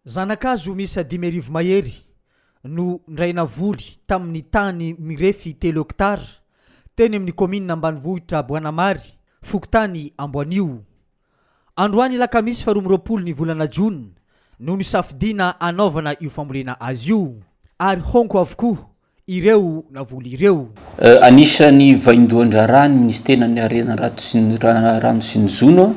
Zanakazo misy 10,000 mahery no ndraina voly tamin'ny tany mirefy 3 hektara teny amin'ny commune Ambanivohitra Boanamary Fokontany Amboanio. Androany lakamisy faha 12 ny volana Jona no nisafidina anaovana io fambolena azy io ary honko avokoa ireo navoly ireo. Anisany vaindohan-draharaha ny ministera ny arena rano sy ny zono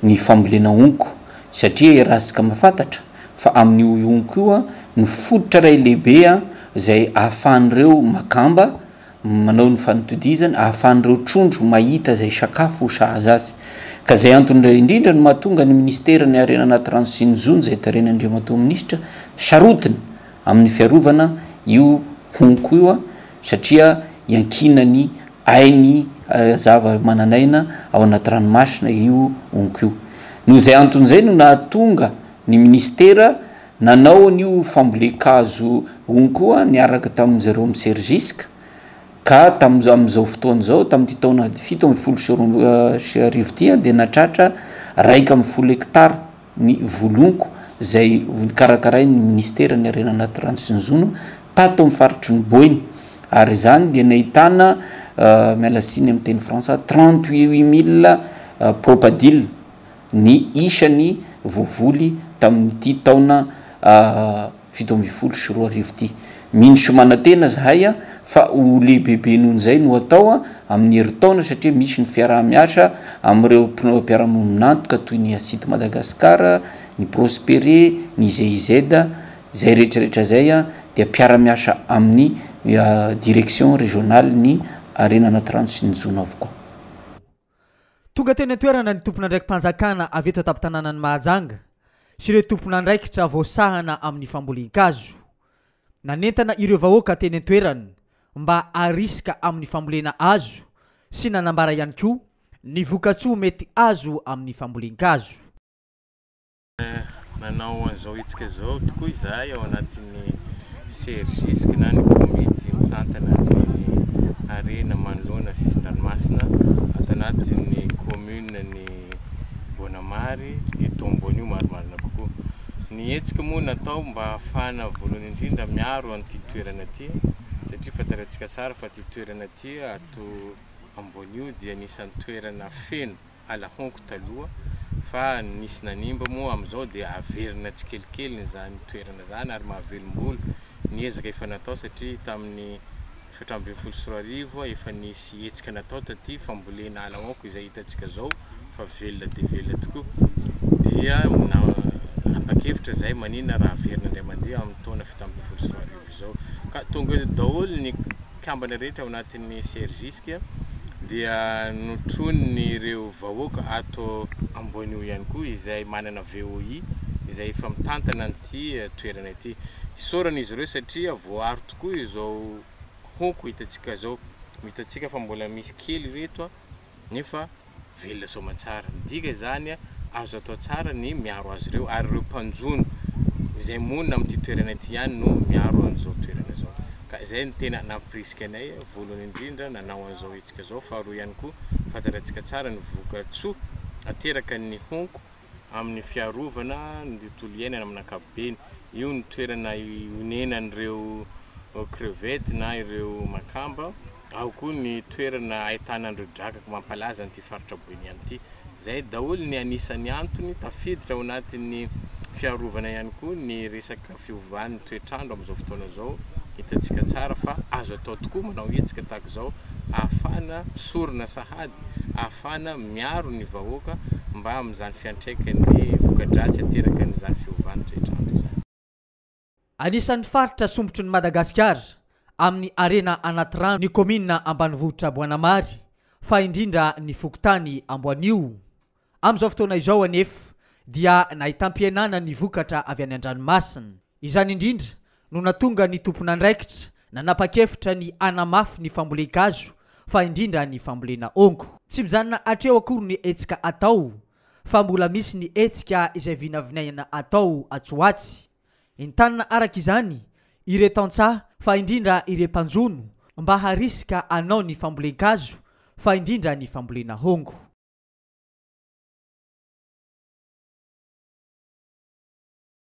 ny fambolena onko satria rasika mafantatra fa amin'ny onko io ny fototra ray lehibe izay ahafahan'ireo makamba manao ny fanotodizana, ahafahan'ireo trondro mahita izay sakafo ho sahaza azy. Ka izay antony indrindra no mahatonga ny ministera ny arena anaty rano sy ny zono izay tarehan'Andriamatoa minisitra sarotiny amin'ny fiarovana io onko io satria iankinany ainy zava-mananaina ao anaty ranomasina io onko io. Noho izay antony izay no nahatonga ny ministera nanao an'io fambolekazo onko niaraka tamin'izareo miserziska ka amin'izao fotoana izao tamin'ity taona 7 ty dia natratra 1,10 hektara ny volonko izay karakarainy ny ministera ny arena anaty rano sy ny zono tato amin'ny faritry ny Boiny ary izany dia nahitana miala siny amin'ny teny frantsay 38,000 propadile ny isany vovoly tamin'ity taona 7 ty. Mino somanatena zahay fa ho lehibebe noho izay no atao amin'ny herintaona satria misy ny fiaraha-miasa amin'ireo mpiara-monina toy ny Asity Madagasikara, ny Prospere, ny GIZ, izay rehetrarehetra izay dia mpiara-miasa amin'ny direction régionale ny arena anaty rano sy ny zono avokoa. Tonga teny an-toerana ny tompona ndraiky mpanjakana avy eto an-tampon-tanànan'ny Mahajanga sy ireo tompona ndraikitra voasahana amin'ny fambolen-kazo. Nanentana ireo vahoaka teny an-toerana mba arisika amin'ny fambolena azo sy nanambara ihany koa ny vokatsoa mety azo amin'ny fambolen-kazo. Nanao an'izao hetsika izao tokoa izahay ao anatin'ny serziska na ny komity mitantana ny arena manoloana sisin-dranomasina ato anatin'ny commune ny Boanamary eto Amboanio marimarina kokoa. Ny hetsika moa natao mba ahafahana voalohany indrindra miaro an'ity toerana ity satria fantaratsika tsara fa ity toerana ity ato Amboanio dia anisan'ny toerana feno ala honko taloha fa nisy nanimba moa amin'izao dia averina tsikelikely izany toerana izany ary mahavelom-bolo. Ny ezaka efa natao satria tamin'ny 7 efa nisy hetsika natao taty fambolena ala honko izay hitantsika zao fa velona dia velona tokoa dia napakevitra izay manina raha averina indray mandeha amin'ny taona 7 izao ka tonga eto daholo ny kambana rehetra ao anatin'ny serziska dia notrony ireo vahoaka ato Amboanio ihany koa izay manana VOI izay efa mitantana an'ity toerana ity. Isaorana izy ireo satria voaro tokoa izao honko hitantsika zao, hitantsika fa mbola misy kely reto nefa velona soma tsara. Midika izany azo atao tsara ny miaro azy ireo ary ireo mpanjono izay monina amin'ity toerana ity ihany no miaro an'izao toerana izao. Ka izay ny tena nampirisika anay voalohany indrindra nanao an'izao hetsika izao, faharoa ihany koa fantaratsika tsara ny vokatsoa ateraka ny honko amin'ny fiarovana ny tontolo iainana amin'ny ankapobeny. Io ny toerana ionenan'ireo crevette na ireo makamba, ao koa ny toerana ahitana an'ireo drakaka mampalaza an'ity faritra Boiny ihany ity. Izay daholo ny anisan'ny antony tafiditra ao anatin'ny fiarovana ihany koa ny resaka fiovan'ny toetrandro amin'izao fotoana izao. Hitantsika tsara fa azo atao tokoa manao hetsika tahaka izao ahafahana sorona sahady, ahafahana miaro ny vahoaka mba amin'izany fiantraikany voka-dratsy ateraka n'izany fiovan'ny toetrandro izany. Anisan'ny faritra sombotry ny Madagasikara amin'ny arena anaty rano ny commune Ambanivohitra Boanamary fa indrindra ny Fokontany Amboanio. Amin'izao fotoana izao anefa dia nahitam-piainana ny vokatra avy any an-dranomasina. Izany indrindra no natonga ny tompona ndraikitra nanapa-kevitra ny anamafy ny fambolen-kazo fa indrindra ny fambolena onko. Tsy mijanona atreo akory ny hetsika atao fa mbola misy ny hetsika izay vinavinaina atao atsoatsy. Entanana araka izany ire tantsaha fa indrindra ire mpanjono mba harisika anao ny fambolen-kazo fa indrindra ny fambolena hongo.